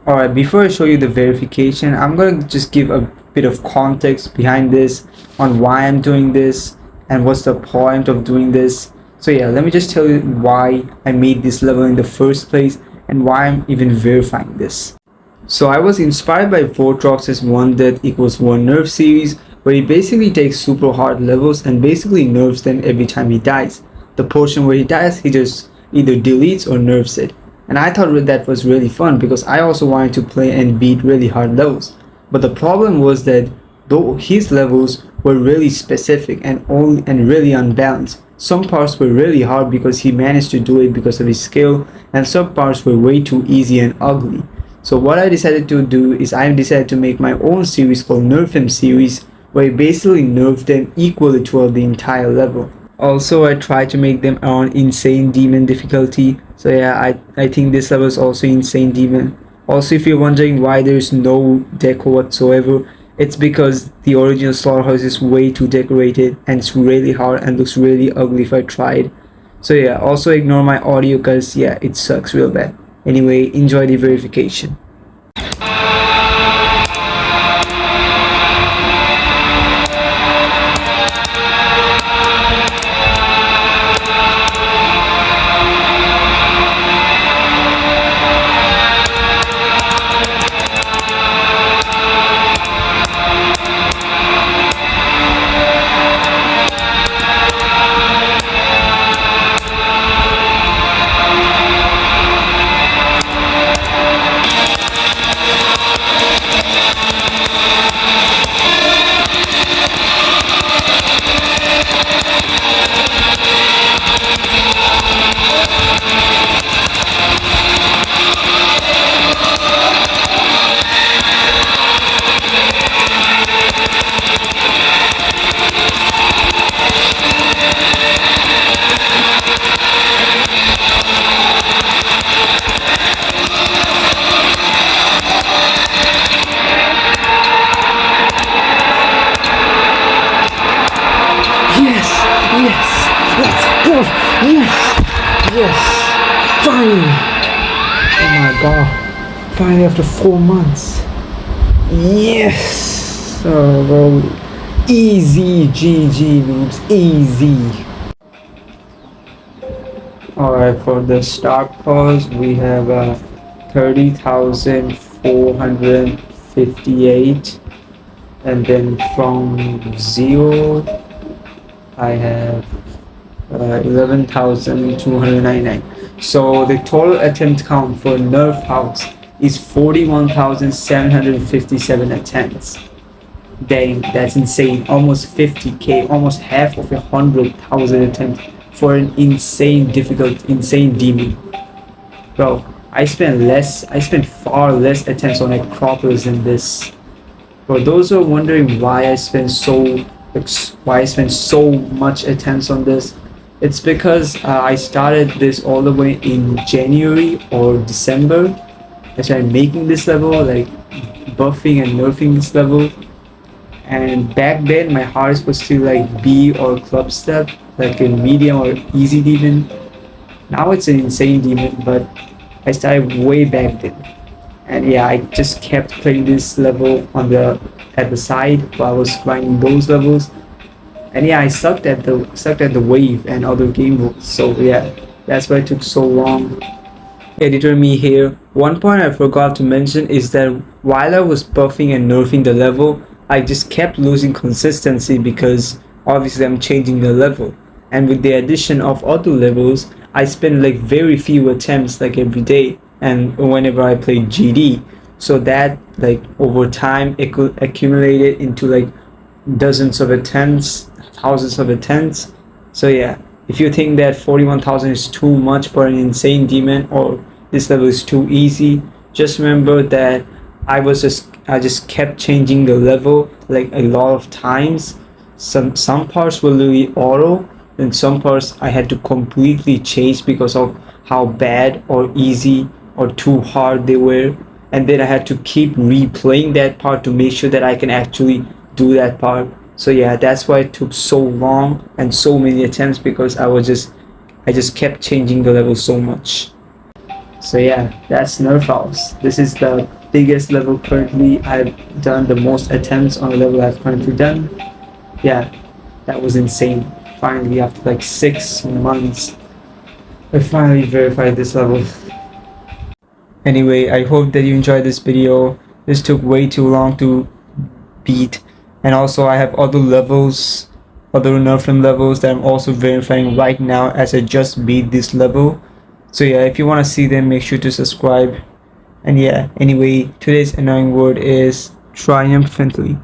Alright, before I show you the verification, I'm gonna just give a bit of context behind this on why I'm doing this and what's the point of doing this. So yeah, let me just tell you why I made this level in the first place and why I'm even verifying this. So I was inspired by Vortrox's 1 Death equals 1 Nerf series, where he basically takes super hard levels and basically nerfs them every time he dies. The portion where he dies, he just either deletes or nerfs it. And I thought that was really fun because I also wanted to play and beat really hard levels. But the problem was that though his levels were really specific and really unbalanced, some parts were really hard because he managed to do it because of his skill, and some parts were way too easy and ugly. So what I decided to do is I decided to make my own series called Nerfhim series, where I basically nerfed them equally throughout the entire level. Also, I tried to make them on insane demon difficulty. So yeah, I think this level is also insane demon. Also, if you're wondering why there's no deco whatsoever, it's because the original slaughterhouse is way too decorated and it's really hard and looks really ugly if I tried. So yeah, also ignore my audio because yeah, it sucks real bad. Anyway, enjoy the verification. Yes, let's go. Yes, finally. Oh my god, finally after 4 months. Yes. Oh bro, easy. GG noobs, easy. Alright, for the start pause we have 30,458, and then from 0 I have 11,299. So the total attempt count for Nerfhouse is 41,757 attempts. Dang, that's insane. Almost 50k, almost half of 100,000 attempts for an insane difficult, insane demon. Bro, I spent far less attempts on Acropolis than this. For those who are wondering why I spent so much attempts on this, it's because I started this all the way in January or December. I started making this level, like buffing and nerfing this level, and back then my hardest was still like B or club step, like a medium or easy demon. Now it's an insane demon, but I started way back then. And yeah, I just kept playing this level at the side while I was grinding those levels. And yeah, I sucked at the wave and other game rules. So yeah, that's why it took so long. Editor me here. One point I forgot to mention is that while I was buffing and nerfing the level, I just kept losing consistency because obviously I'm changing the level. And with the addition of other levels, I spend like very few attempts like every day and whenever I play GD. So that like over time it could accumulate it into like dozens of attempts, thousands of attempts. So yeah, if you think that 41,000 is too much for an insane demon or this level is too easy, just remember that I just kept changing the level like a lot of times. Some parts were really auto, and some parts I had to completely change because of how bad or easy or too hard they were, and then I had to keep replaying that part to make sure that I can actually do that part. So yeah, that's why it took so long and so many attempts, because I just kept changing the level so much. So yeah, that's Nerfhouse. This is the biggest level currently I've done, the most attempts on a level I've currently done. Yeah, that was insane. Finally, after like 6 months, I finally verified this level. Anyway, I hope that you enjoyed this video. This took way too long to beat, and also I have other levels, other Nerfing levels that I'm also verifying right now as I just beat this level. So yeah, if you want to see them, make sure to subscribe. And yeah, anyway, today's annoying word is triumphantly.